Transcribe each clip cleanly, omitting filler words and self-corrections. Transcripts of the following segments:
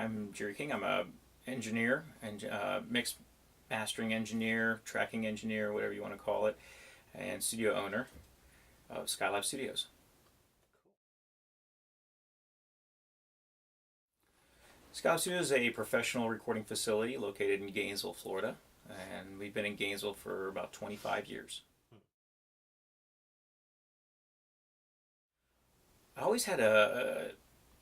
I'm Gerry King. I'm a engineer and mixed mastering engineer, tracking engineer, whatever you want to call it, and studio owner of Skylab Studios. Skylab Studios is a professional recording facility located in Gainesville, Florida, and we've been in Gainesville for about 25 years. I always had an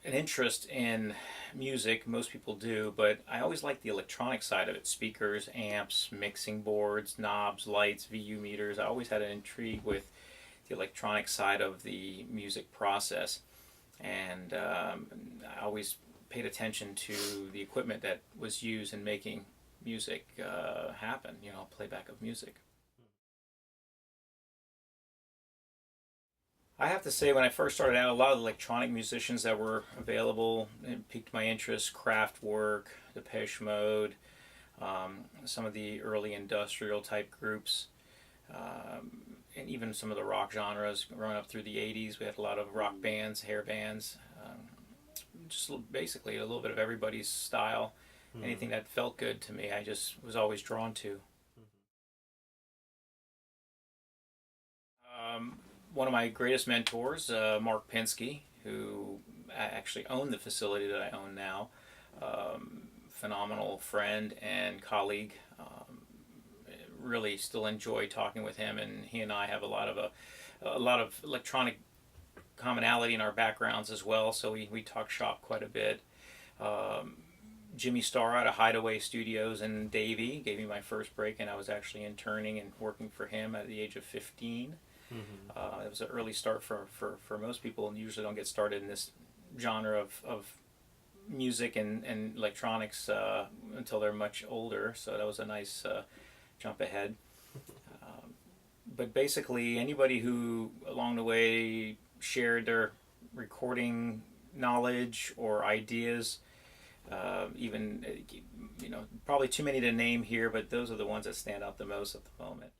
interest in music. Most people do, but I always liked the electronic side of it: speakers, amps, mixing boards, knobs, lights, VU meters. I always had an intrigue with the electronic side of the music process, and I always paid attention to the equipment that was used in making music happen, playback of music. I have to say, when I first started out, a lot of the electronic musicians that were available, it piqued my interest: Kraftwerk, Depeche Mode, some of the early industrial type groups, and even some of the rock genres. Growing up through the 80s, we had a lot of rock bands, hair bands, just basically a little bit of everybody's style. Anything that felt good to me, I just was always drawn to. One of my greatest mentors, Mark Pinsky, who actually owned the facility that I own now. Phenomenal friend and colleague. Really still enjoy talking with him, and he and I have a lot of electronic commonality in our backgrounds as well. So we talk shop quite a bit. Jimmy Starr out of Hideaway Studios in Davie gave me my first break, and I was actually interning and working for him at the age of 15. It was an early start for most people, and usually don't get started in this genre of music and electronics until they're much older. So that was a nice jump ahead. But basically, anybody who along the way shared their recording knowledge or ideas, even probably too many to name here, but those are the ones that stand out the most at the moment.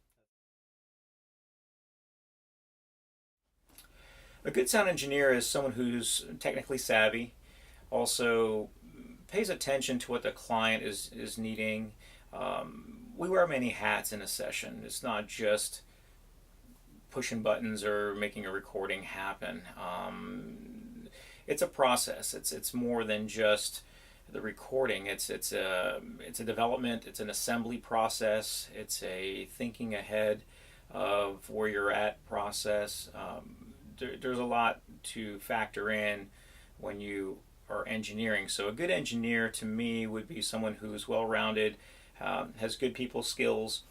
A good sound engineer is someone who's technically savvy, also pays attention to what the client is needing. We wear many hats in a session. It's not just pushing buttons or making a recording happen. It's a process. It's more than just the recording. It's a development. It's an assembly process. It's a thinking ahead of where you're at process. There's a lot to factor in when you are engineering. So a good engineer to me would be someone who's well-rounded, has good people skills,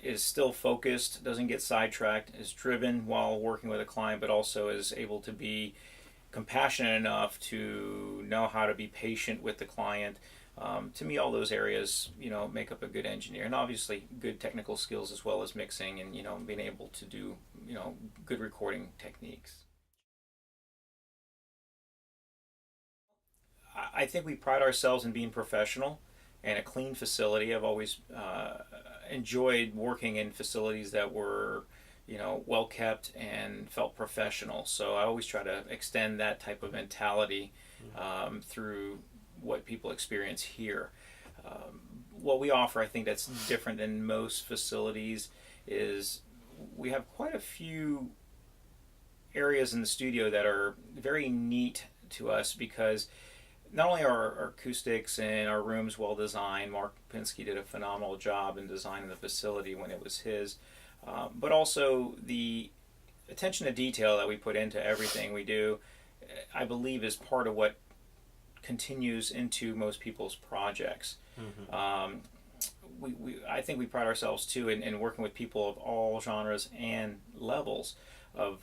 is still focused, doesn't get sidetracked, is driven while working with a client, but also is able to be compassionate enough to know how to be patient with the client. To me, all those areas, make up a good engineer, and obviously good technical skills as well as mixing and being able to do good recording techniques. I think we pride ourselves in being professional and a clean facility. I've always enjoyed working in facilities that were well kept and felt professional. So I always try to extend that type of mentality through what people experience here. What we offer, I think that's different than most facilities, is we have quite a few areas in the studio that are very neat to us, because not only are our acoustics and our rooms well designed — Mark Pinsky did a phenomenal job in designing the facility when it was his — but also the attention to detail that we put into everything we do, I believe, is part of what continues into most people's projects. I think we pride ourselves too in working with people of all genres and levels of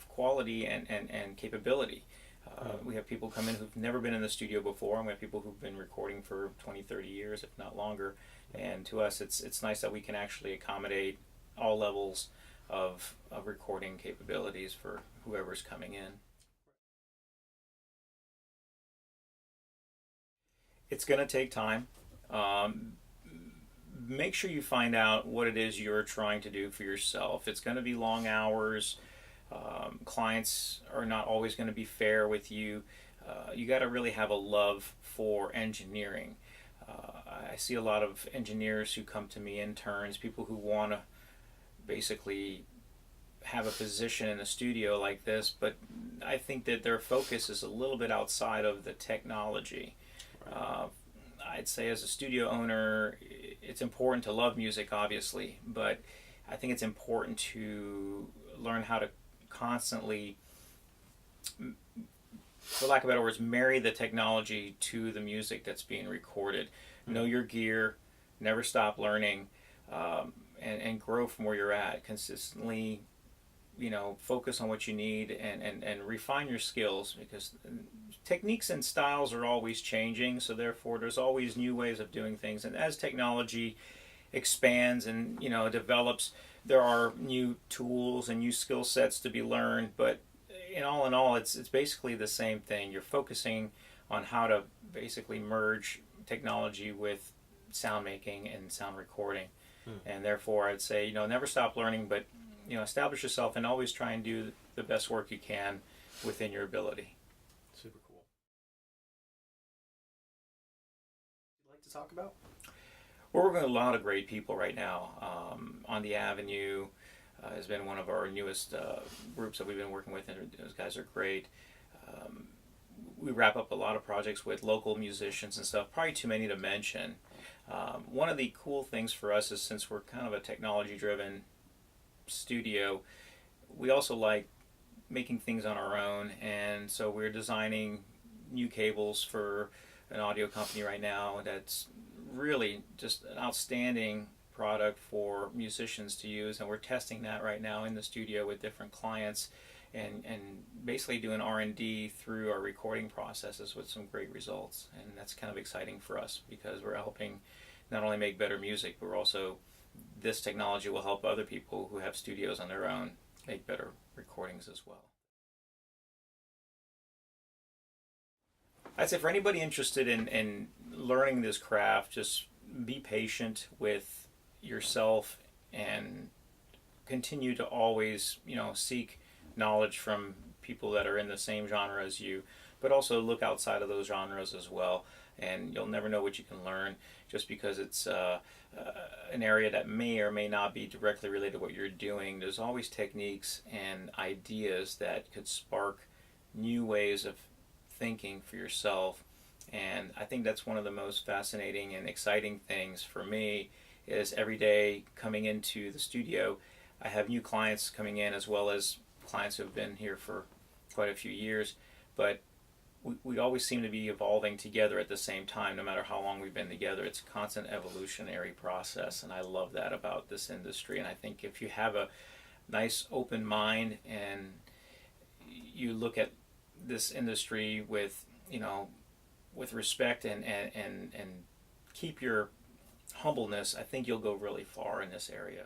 quality and capability. We have people come in who've never been in the studio before, and we have people who've been recording for 20, 30 years, if not longer. And to us, it's nice that we can actually accommodate all levels of recording capabilities for whoever's coming in. It's going to take time. Make sure you find out what it is you're trying to do for yourself. It's going to be long hours. Clients are not always going to be fair with you. you got to really have a love for engineering. I see a lot of engineers who come to me, interns, people who want to basically have a position in a studio like this, but I think that their focus is a little bit outside of the technology. I'd say as a studio owner, it's important to love music, obviously, but I think it's important to learn how to constantly, for lack of better words, marry the technology to the music that's being recorded. Know your gear, never stop learning, and grow from where you're at. Consistently, focus on what you need and refine your skills, because techniques and styles are always changing, so therefore there's always new ways of doing things. And as technology expands and develops, there are new tools and new skill sets to be learned, but in all, it's basically the same thing. You're focusing on how to basically merge technology with sound making and sound recording. And therefore I'd say never stop learning, but establish yourself and always try and do the best work you can within your ability. Super cool. You'd like to talk about? We're working with a lot of great people right now. On the Avenue has been one of our newest groups that we've been working with, and those guys are great. We wrap up a lot of projects with local musicians and stuff, probably too many to mention. One of the cool things for us is, since we're kind of a technology-driven studio, we also like making things on our own, and so we're designing new cables for an audio company right now that's really just an outstanding product for musicians to use, and we're testing that right now in the studio with different clients, and basically doing R&D through our recording processes with some great results. And that's kind of exciting for us, because we're helping not only make better music, but we're also, this technology will help other people who have studios on their own make better recordings as well. I'd say for anybody interested in learning this craft, just be patient with yourself and continue to always, seek knowledge from people that are in the same genre as you, but also look outside of those genres as well. And you'll never know what you can learn just because it's an area that may or may not be directly related to what you're doing. There's always techniques and ideas that could spark new ways of thinking for yourself. And I think that's one of the most fascinating and exciting things for me, is every day coming into the studio, I have new clients coming in, as well as clients who have been here for quite a few years, but we always seem to be evolving together at the same time, no matter how long we've been together. It's a constant evolutionary process, and I love that about this industry. And I think if you have a nice open mind and you look at this industry with respect and keep your humbleness, I think you'll go really far in this area.